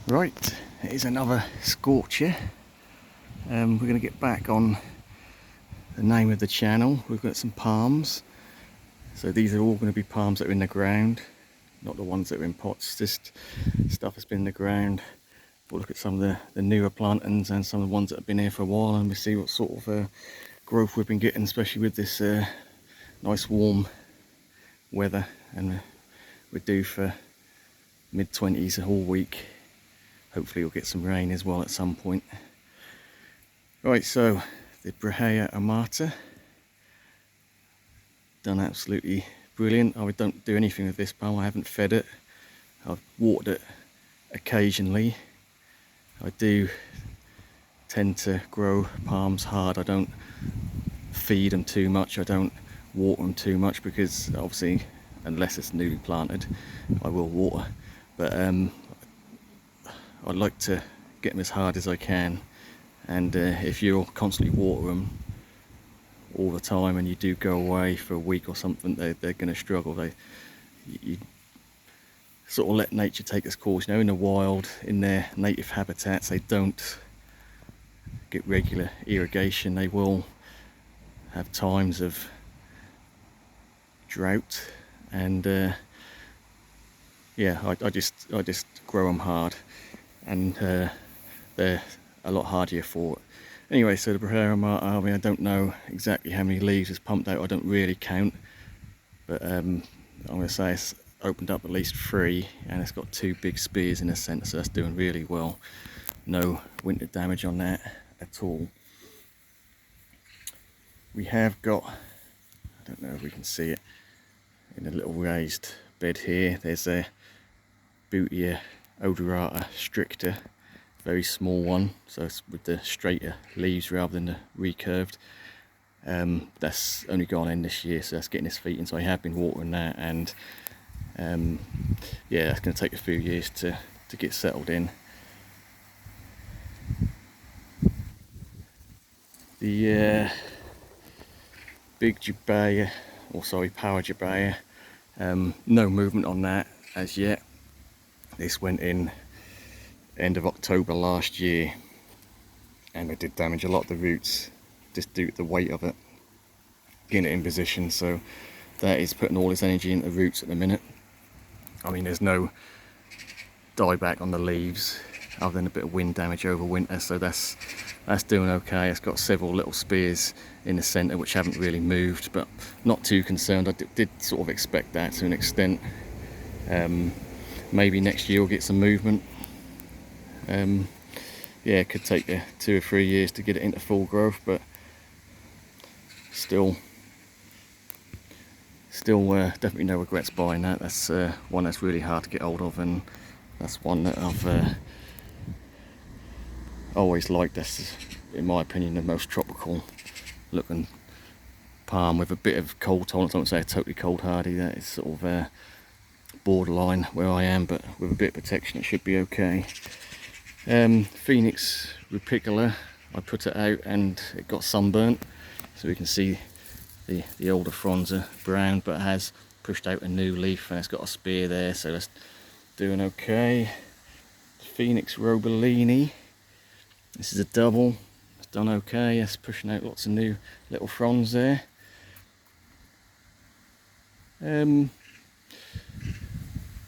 Right, here's another scorcher. We're going to get back on the name of the channel. We've got some palms. So these are all going to be palms that are in the ground, not the ones that are in pots. Just stuff that's been in the ground. We'll look at some of the newer plantings and some of the ones that have been here for a while, and we'll see what sort of growth we've been getting, especially with this nice warm weather. And we're due for mid-20s all week. Hopefully we'll get some rain as well at some point. Right, so the Brahea amata, done absolutely brilliant. I don't do anything with this palm. I haven't fed it. I've watered it occasionally. I do tend to grow palms hard. I don't feed them too much. I don't water them too much because obviously, unless it's newly planted, I will water. But I like to get them as hard as I can, and if you're constantly water them all the time and you do go away for a week or something, they're going to struggle. You sort of let nature take its course. You know, in the wild, in their native habitats, they don't get regular irrigation. They will have times of drought, and yeah, I just grow them hard, and they're a lot hardier for it. Anyway, so the Brahea amata, I mean, I don't know exactly how many leaves it's pumped out. I don't really count, but I'm going to say it's opened up at least 3, and it's got 2 big spears in the centre, so that's doing really well. No winter damage on that at all. We have got, I don't know if we can see it, in a little raised bed here, there's a Bootia odorata stricta, very small one, so it's with the straighter leaves rather than the recurved. That's only gone in this year, so that's getting its feet in, so I have been watering that, and yeah, it's going to take a few years to get settled in. The big Jabaya, or sorry, power Jabaya, no movement on that as yet. This went in end of October last year, and it did damage a lot of the roots just due to the weight of it, getting it in position. So that is putting all its energy into the roots at the minute. I mean, there's no dieback on the leaves other than a bit of wind damage over winter, so that's doing okay. It's got several little spears in the centre which haven't really moved, but not too concerned. I did sort of expect that to an extent. Maybe next year we'll get some movement. Yeah, it could take 2 or 3 years to get it into full growth, but still definitely no regrets buying that. That's one that's really hard to get hold of, and that's one that I've always liked. That's, in my opinion, the most tropical looking palm with a bit of cold tolerance. I won't say a totally cold hardy, that is sort of borderline where I am, but with a bit of protection it should be okay. Phoenix rupicola, I put it out and it got sunburnt, so we can see the older fronds are brown, but it has pushed out a new leaf and it's got a spear there, so that's doing okay. Phoenix robellini, this is a double, it's done okay. It's pushing out lots of new little fronds there.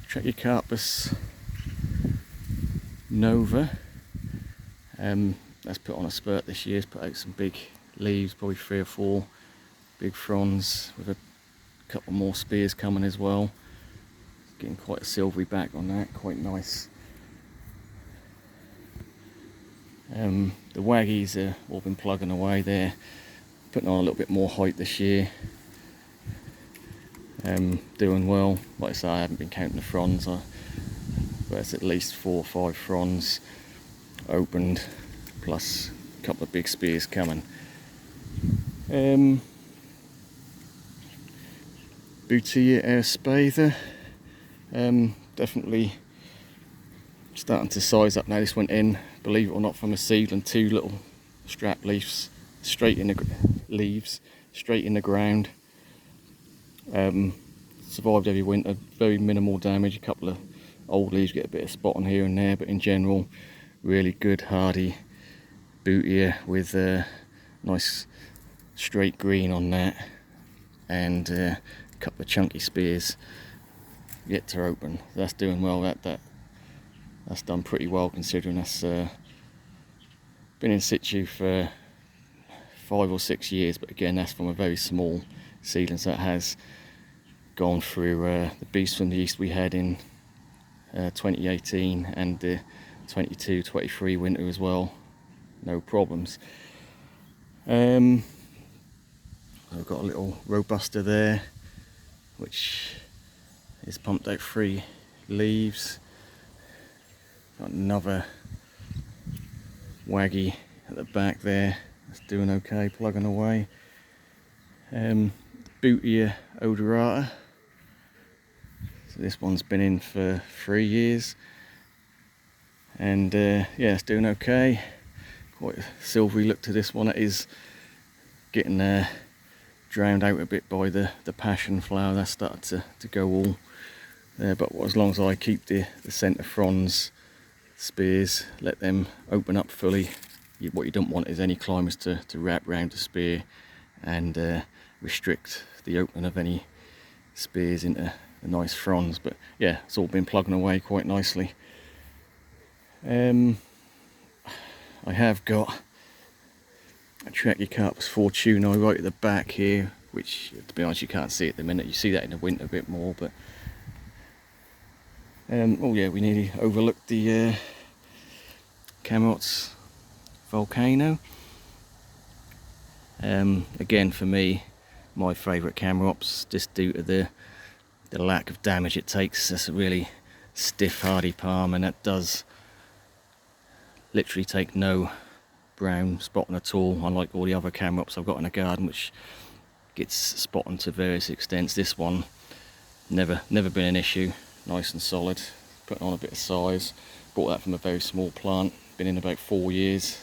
Trachycarpus nova, that's put on a spurt this year. It's put out some big leaves, probably 3 or 4 big fronds with a couple more spears coming as well. Getting quite a silvery back on that, quite nice. The waggies are all been plugging away there, putting on a little bit more height this year. Doing well. Like I say, I haven't been counting the fronds, but it's at least 4 or 5 fronds opened, plus a couple of big spears coming. Bootia airspaether, definitely starting to size up now. This went in, believe it or not, from a seedling, 2 little strap leaves straight in the ground. Survived every winter, very minimal damage, a couple of old leaves get a bit of spot on here and there, but in general, really good hardy bootier with a nice straight green on that, and a couple of chunky spears yet to open. That's doing well. That's done pretty well, considering that's been in situ for 5 or 6 years, but again, that's from a very small seedling, so it has gone through the beast from the east we had in 2018 and the 22-23 winter as well. No problems. I've got a little robusta there, which is pumped out 3 leaves. Got another waggy at the back there. It's doing okay, plugging away. Bootia odorata. So this one's been in for 3 years, and yeah, it's doing okay. Quite a silvery look to this one. It is getting drowned out a bit by the passion flower. That's started to go all there, but as long as I keep the centre fronds spears, let them open up fully. What you don't want is any climbers to wrap round the spear and restrict the opening of any spears into the nice fronds. But yeah, it's all been plugging away quite nicely. I have got a Trachycarpus fortunae right at the back here, which, to be honest, you can't see at the minute. You see that in the winter a bit more, but oh yeah, we nearly overlooked the Camerots volcano. Again, for me, my favourite Camerops, just due to the lack of damage it takes. It's a really stiff, hardy palm, and that does literally take no brown spotting at all, unlike all the other Camerops I've got in the garden, which gets spotting to various extents. This one, never been an issue. Nice and solid, putting on a bit of size. Bought that from a very small plant, been in about 4 years.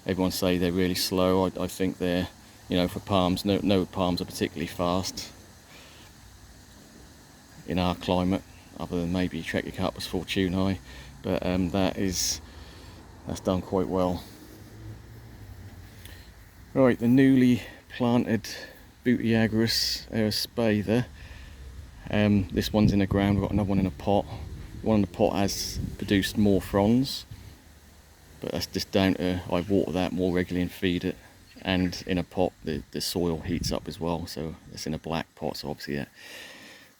Everyone say they're really slow. I think they're, you know, for palms, no palms are particularly fast in our climate, other than maybe Trachycarpus fortunae, but that's done quite well. Right, the newly planted Butiagrus aerospatha. This one's in the ground. We've got another one in a pot. One in the pot has produced more fronds, but that's just down to I water that more regularly and feed it. And in a pot, the soil heats up as well, so it's in a black pot, so obviously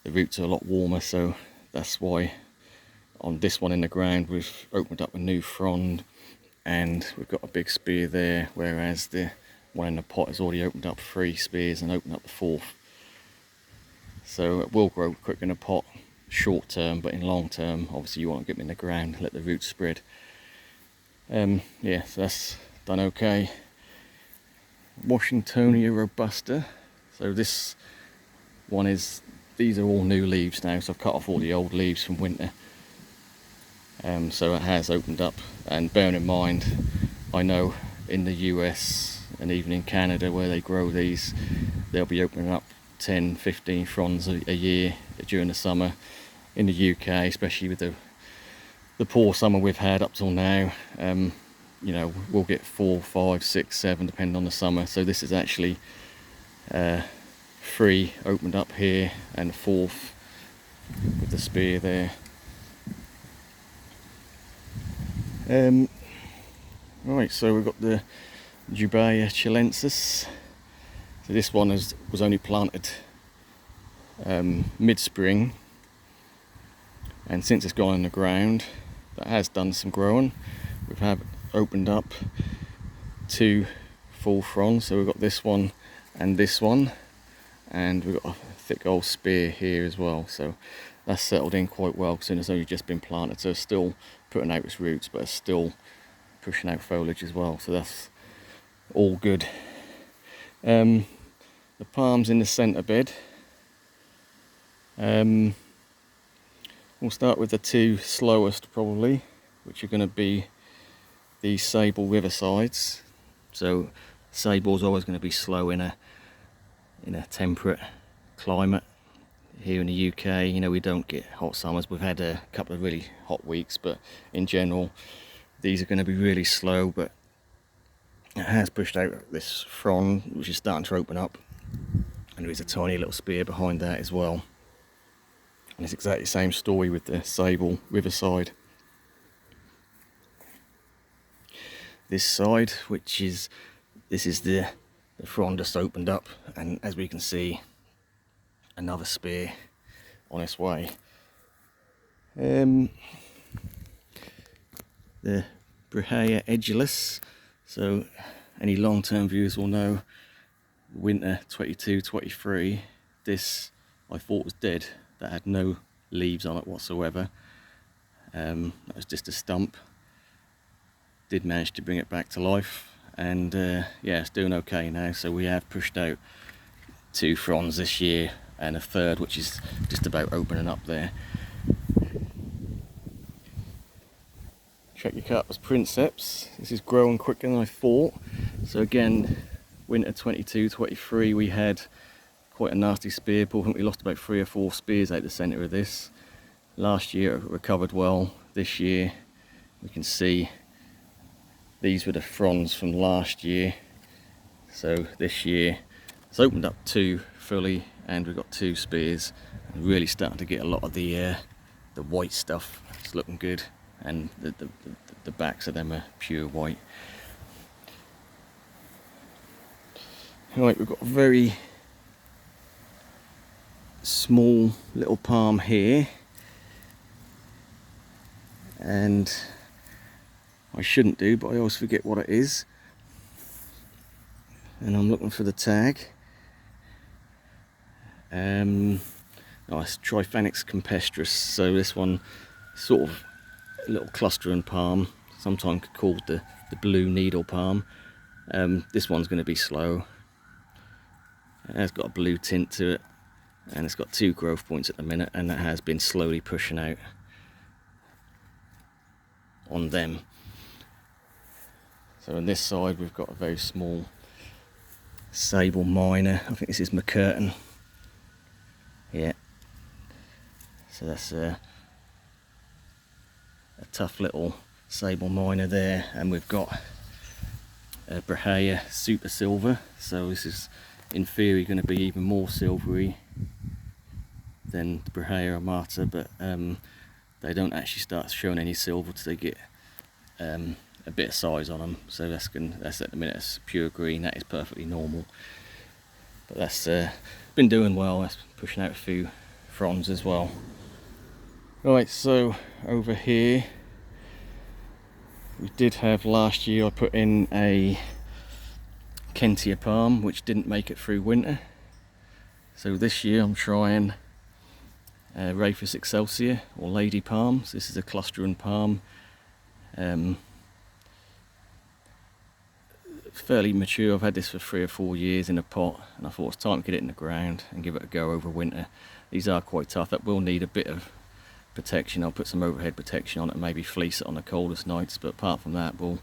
the roots are a lot warmer, so that's why on this one in the ground we've opened up a new frond and we've got a big spear there, whereas the one in the pot has already opened up 3 spears and opened up the 4th. So it will grow quick in a pot short term, but in long term, obviously you want to get them in the ground, let the roots spread. Yeah, so that's done okay. Washingtonia robusta. So this one these are all new leaves now, so I've cut off all the old leaves from winter. So it has opened up, and bearing in mind, I know in the US and even in Canada where they grow these, they'll be opening up 10-15 fronds a year during the summer. In the UK, especially with the poor summer we've had up till now, you know, we'll get 4, 5, 6, 7 depending on the summer. So this is actually 3 opened up here and 4th with the spear there. Right, so we've got the Jubea chilensis. So this one was only planted mid-spring, and since it's gone in the ground, that has done some growing. We've opened up 2 full fronds, so we've got this one and this one, and we've got a thick old spear here as well, so that's settled in quite well because it's only just been planted, so it's still putting out its roots, but it's still pushing out foliage as well, so that's all good. The palms in the centre bed. We'll start with the 2 slowest probably, which are going to be the sable riversides. So sable's always going to be slow in a temperate climate. here in the UK. You know, we don't get hot summers. We've had a couple of really hot weeks, but in general these are going to be really slow. But it has pushed out this frond, which is starting to open up, and there is a tiny little spear behind that as well. And it's exactly the same story with the sable riverside. This side, this is the frond just opened up, and as we can see, another spear on its way. The Brahea edulis, so any long-term viewers will know, winter 22-23, this I thought was dead. That had no leaves on it whatsoever. That was just a stump. Did manage to bring it back to life, and yeah, it's doing okay now. So we have pushed out 2 fronds this year, and a third which is just about opening up there. Trachycarpus princeps. This is growing quicker than I thought. So again, winter 22-23, we had quite a nasty spear pull. I think we lost about 3 or 4 spears out the centre of this. Last year it recovered well. This year we can see these were the fronds from last year. So this year it's opened up 2 fully, and we've got 2 spears, and really starting to get a lot of the white stuff. It's looking good, and the backs of them are pure white. Right, we've got a very small little palm here, and I shouldn't do, but I always forget what it is, and I'm looking for the tag. Oh, it's Triphanix campestris. So this one, sort of a little clustering palm, sometimes called the blue needle palm. This one's going to be slow. It has got a blue tint to it, and it's got 2 growth points at the minute, and that has been slowly pushing out on them. So on this side we've got a very small sable minor. I think this is McCurtain. Yeah. So that's a tough little sable minor there, and we've got a Brahea super silver. So this is in theory going to be even more silvery than the Brahea armata, but they don't actually start showing any silver till they get a bit of size on them. So that's at the minute it's pure green. That is perfectly normal, but that's been doing well. That's pushing out a few fronds as well. Right, so over here we did have last year, I put in a Kentia palm which didn't make it through winter. So this year I'm trying Rhapis excelsior, or lady palms. This is a clustering palm, fairly mature. I've had this for 3 or 4 years in a pot, and I thought it's time to get it in the ground and give it a go over winter. These are quite tough. That will need a bit of protection. I'll put some overhead protection on it, maybe fleece it on the coldest nights, but apart from that we'll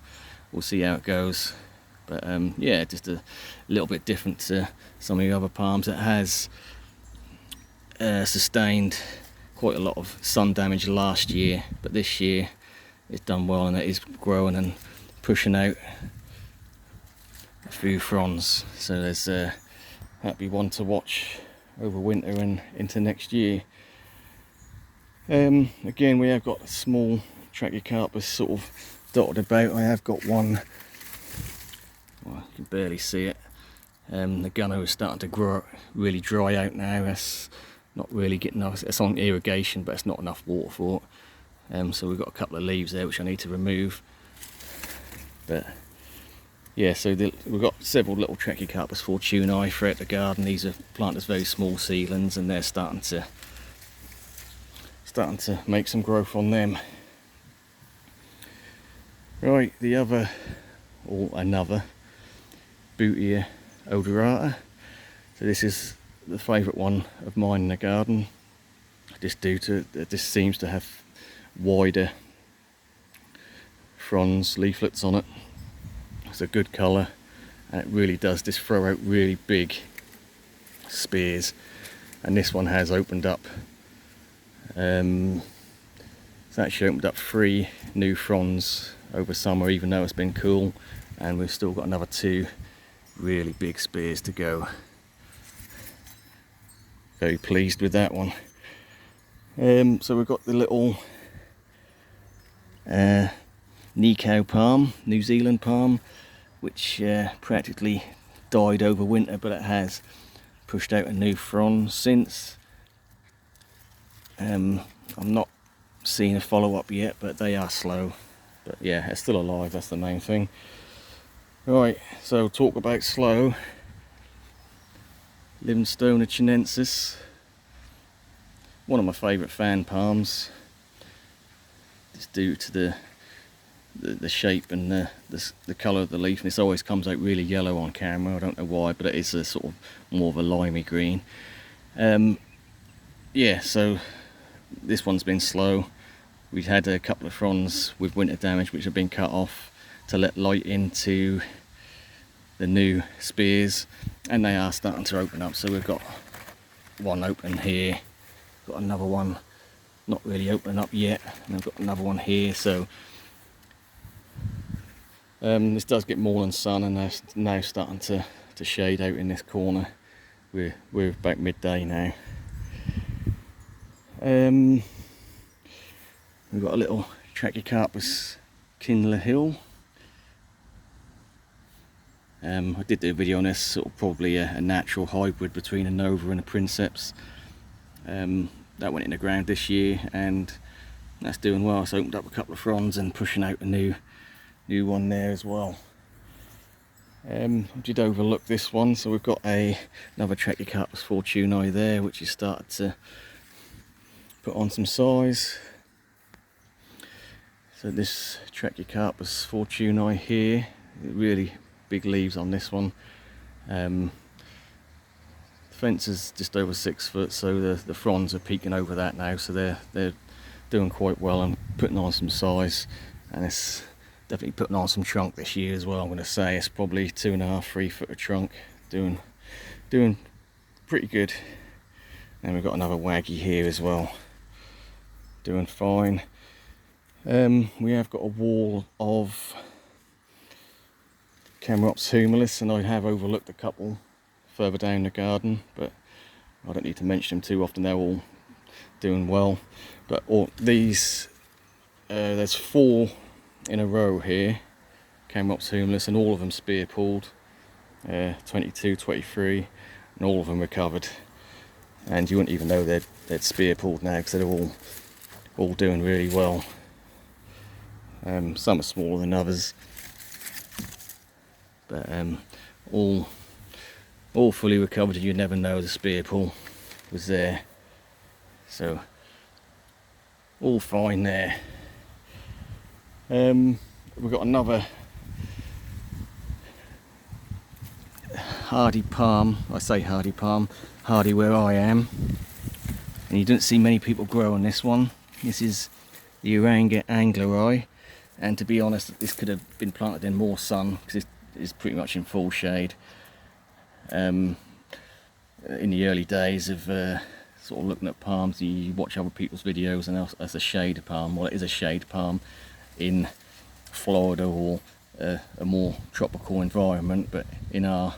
see how it goes. But yeah, just a little bit different to some of the other palms. It has sustained quite a lot of sun damage last year, but this year it's done well, and it is growing and pushing out a few fronds. So there's that'd be one to watch over winter and into next year. Again, we have got a small Trachycarpus sort of dotted about. I have got one, well, you can barely see it. The gunner is starting to grow, really dry out now. That's not really getting enough. It's on irrigation, but it's not enough water for it. So we've got a couple of leaves there which I need to remove. But yeah, so we've got several little Trachycarpus fortunei throughout the garden. These are planted as very small seedlings, and they're starting to make some growth on them. Right, the other, or another, Bootea odorata. So this is the favourite one of mine in the garden, just due to this seems to have wider fronds, leaflets on it. It's a good colour, and it really does just throw out really big spears. and this one has opened up. It's actually opened up 3 new fronds over summer, even though it's been cool, and we've still got another 2 really big spears to go. Very pleased with that one. So we've got the little Nico palm, New Zealand palm, which practically died over winter, but it has pushed out a new frond since. I'm not seeing a follow-up yet, but they are slow. But yeah, it's still alive, that's the main thing. Right, so talk about slow. Livingstone chinensis, one of my favourite fan palms. It's due to the shape and the colour of the leaf, and this always comes out really yellow on camera. I don't know why, but it is a sort of more of a limey green. Yeah, so this one's been slow. We've had a couple of fronds with winter damage which have been cut off to let light into the new spears, and they are starting to open up. So we've got one open here, got another one not really opening up yet, and I've got another one here. So this does get more than sun, and they're now starting to shade out in this corner. We're about midday now. We've got a little Trachycarpus Kindler Hill. I did do a video on this, sort of probably a natural hybrid between a Nova and a Princeps. That went in the ground this year, and that's doing well. It's opened up a couple of fronds and pushing out a new one there as well. I did overlook this one, so we've got another Trachycarpus Fortunei there, which has started to put on some size. So this Trachycarpus Fortunei here, really big leaves on this one. The fence is just over 6 foot, so the fronds are peeking over that now, so they're doing quite well and putting on some size, and it's definitely putting on some trunk this year as well. I'm going to say it's probably 2.5–3 foot of trunk, doing pretty good. And we've got another Waggy here as well, doing fine. We have got a wall of Camerops humilis, and I have overlooked a couple further down the garden, but I don't need to mention them too often. They're all doing well. But all these, there's 4 in a row here, Camerops humilis, and all of them spear pulled, 22, 23, and all of them recovered. And you wouldn't even know they'd spear pulled now, because they're all doing really well. Some are smaller than others, but all fully recovered, and you'd never know the spear pull was there. So all fine there. We've got another hardy palm. I say hardy palm, hardy where I am, and you don't see many people growing this one. This is the Uranga Angleri, and to be honest, this could have been planted in more sun, because it is pretty much in full shade. In the early days of sort of looking at palms, you watch other people's videos, and that's a shade palm. Well, it is a shade palm in Florida or a more tropical environment, but in our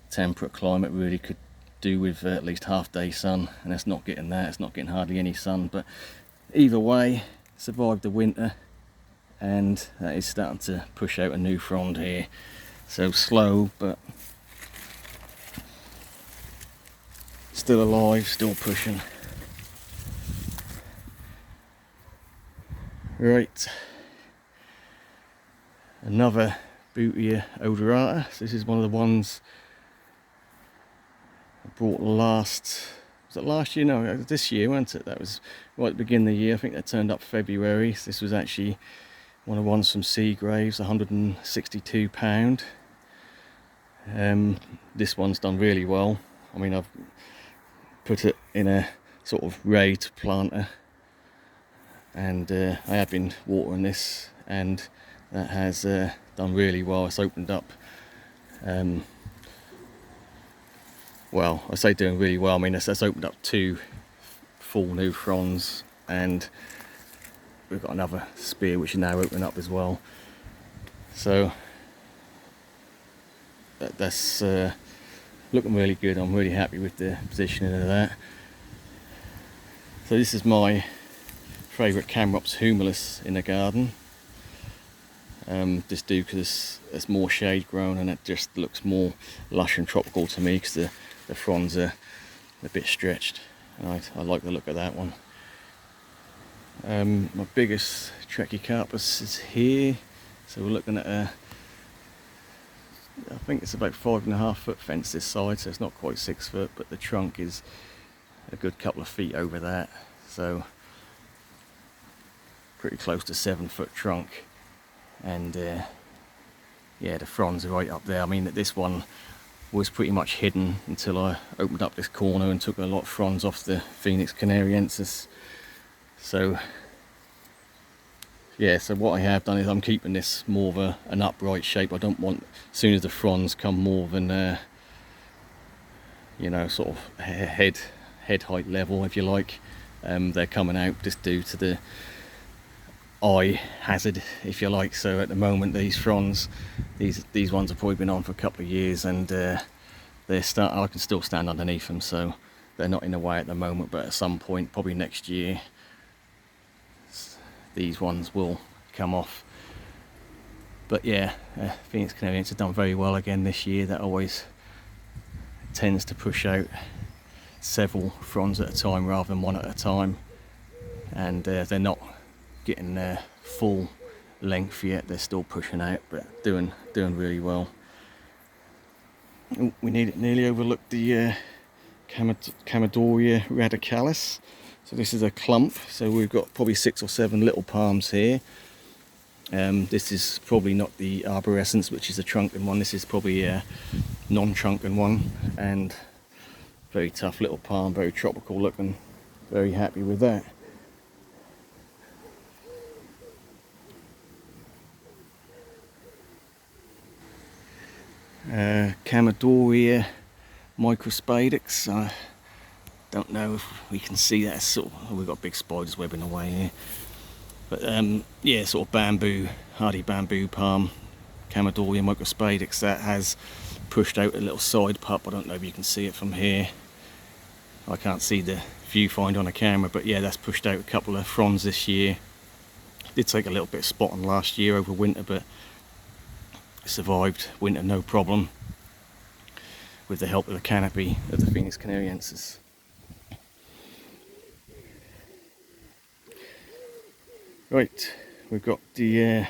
temperate climate, really could do with at least half-day sun, and it's not getting that. It's not getting hardly any sun, but either way, survived the winter, and that is starting to push out a new frond here. So slow, but still alive, still pushing. Right, another Bootia odorata. So this is one of the ones I brought last, was it last year? No, this year, wasn't it? That was right at the beginning of the year. I think that turned up February. So this was actually one of the ones from Seagraves, £162. This one's done really well. I mean, I've put it in a sort of raid planter, and I have been watering this, and that has done really well. It's opened up well, I say doing really well. I mean, that's opened up 2 full new fronds, and we've got another spear which is now opening up as well. So that's looking really good. I'm really happy with the positioning of that. So this is my favourite Camrops humilis in the garden. Just do because it's more shade grown and it just looks more lush and tropical to me, because the fronds are a bit stretched, and I like the look of that one. My biggest Trachycarpus is here, so we're looking at I think it's about 5.5 foot fence this side, so it's not quite 6 foot, but the trunk is a good couple of feet over that, so pretty close to 7 foot trunk. And yeah, the fronds are right up there. I mean, this one was pretty much hidden until I opened up this corner and took a lot of fronds off the Phoenix canariensis. So yeah, so what I have done is I'm keeping this more of an upright shape. I don't want, as soon as the fronds come more than you know, sort of head height level, if you like, they're coming out just due to the eye hazard, if you like. So at the moment, these fronds, these ones have probably been on for a couple of years, and I can still stand underneath them, so they're not in the way at the moment. But at some point, probably next year, these ones will come off. But yeah, Phoenix canariensis have done very well again this year. That always tends to push out several fronds at a time rather than one at a time, and they're not getting their full length yet. They're still pushing out, but doing really well. Oh, we nearly overlooked the Camadoria radicalis. So this is a clump, so we've got probably 6 or 7 little palms here. This is probably not the arborescens, which is a trunking one. This is probably a non-trunking one, and very tough little palm, very tropical looking. Very happy with that. Camadoria microspadix. I don't know if we can see that. Sort of, we've got big spiders webbing away here, but yeah, sort of bamboo, hardy bamboo palm, Camadoria microspadix, that has pushed out a little side pup. I don't know if you can see it from here. I can't see the viewfinder on the camera, but yeah, that's pushed out a couple of fronds this year. Did take a little bit of spotting last year over winter, but survived winter no problem with the help of the canopy of the Phoenix canariensis. Right, we've got the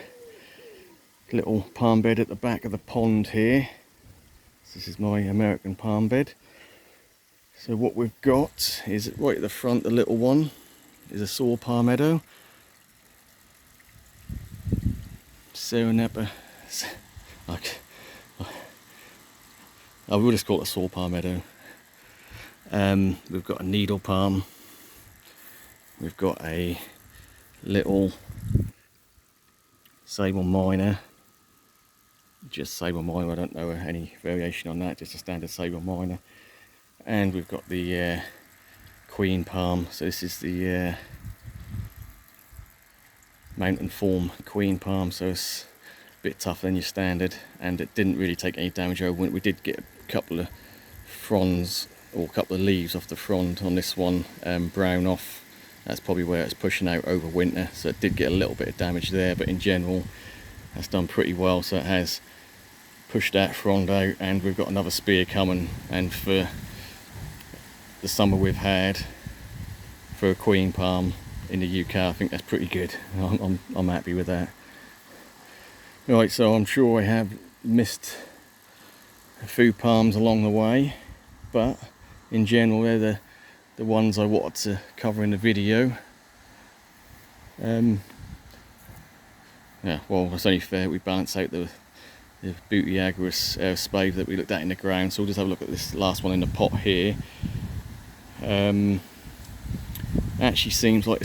little palm bed at the back of the pond here. This is my American palm bed. So what we've got is right at the front, the little one is a saw palmetto, Serenapa. I would just call it a saw palmetto. We've got a needle palm. We've got a little sable minor, just sable minor. I don't know any variation on that, just a standard sable minor. And we've got the queen palm. So this is the mountain form queen palm. So it's bit tougher than your standard, and it didn't really take any damage over winter. We did get a couple of fronds, or a couple of leaves off the frond on this one, brown off. That's probably where it's pushing out over winter, so it did get a little bit of damage there, but in general that's done pretty well. So it has pushed that frond out, and we've got another spear coming, and for the summer we've had for a queen palm in the UK, I think that's pretty good. I'm happy with that. Right, so I'm sure I have missed a few palms along the way, but in general they're the ones I wanted to cover in the video. Yeah, well, it's only fair we balance out the Butyagarus spade that we looked at in the ground, so we'll just have a look at this last one in the pot here. Actually seems like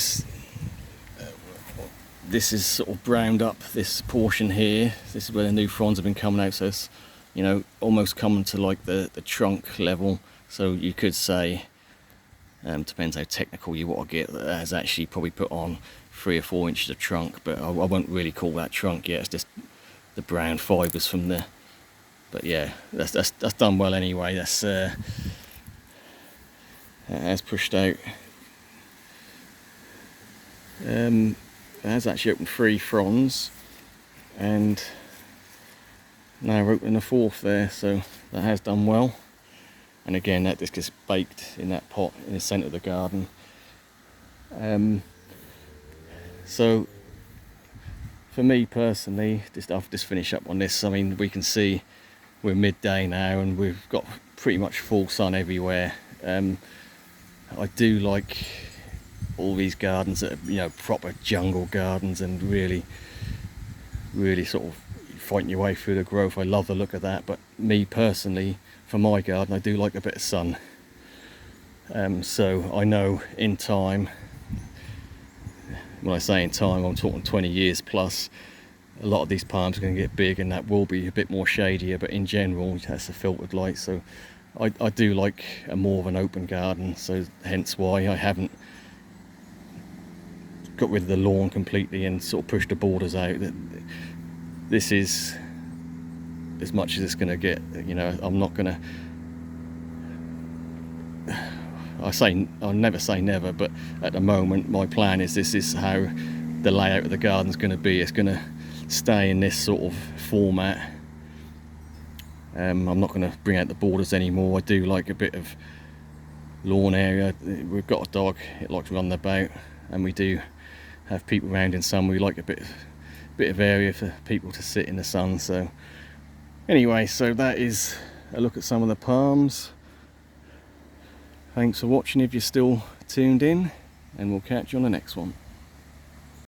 this is sort of browned up, this portion here. This is where the new fronds have been coming out, so it's, you know, almost coming to like the trunk level, So you could say, depends how technical you want to get, that has actually probably put on 3 or 4 inches of trunk, but I won't really call that trunk yet. It's just the brown fibres from the. But yeah, that's done well anyway. That's it has pushed out. It has actually opened 3 fronds, and now we're opening a 4th there, so that has done well. And again, that just gets baked in that pot in the centre of the garden. So for me personally, I'll just finish up on this. I mean, we can see we're midday now and we've got pretty much full sun everywhere. I do like all these gardens that are, you know, proper jungle gardens and really sort of fighting your way through the growth. I love the look of that, but me personally, for my garden, I do like a bit of sun. So I know in time, when I say in time, I'm talking 20 years plus, a lot of these palms are going to get big and that will be a bit more shadier, but in general that's a filtered light. So I do like a more of an open garden, so hence why I haven't got rid of the lawn completely and sort of pushed the borders out. This is as much as it's going to get, you know. I'm not going to, I'll never say never, but at the moment my plan is this is how the layout of the garden's going to be. It's going to stay in this sort of format. I'm not going to bring out the borders anymore. I do like a bit of lawn area. We've got a dog, it likes to run about, and we do have people around in summer. We like a bit of area for people to sit in the sun. So anyway, so that is a look at some of the palms. Thanks for watching if you're still tuned in, and we'll catch you on the next one.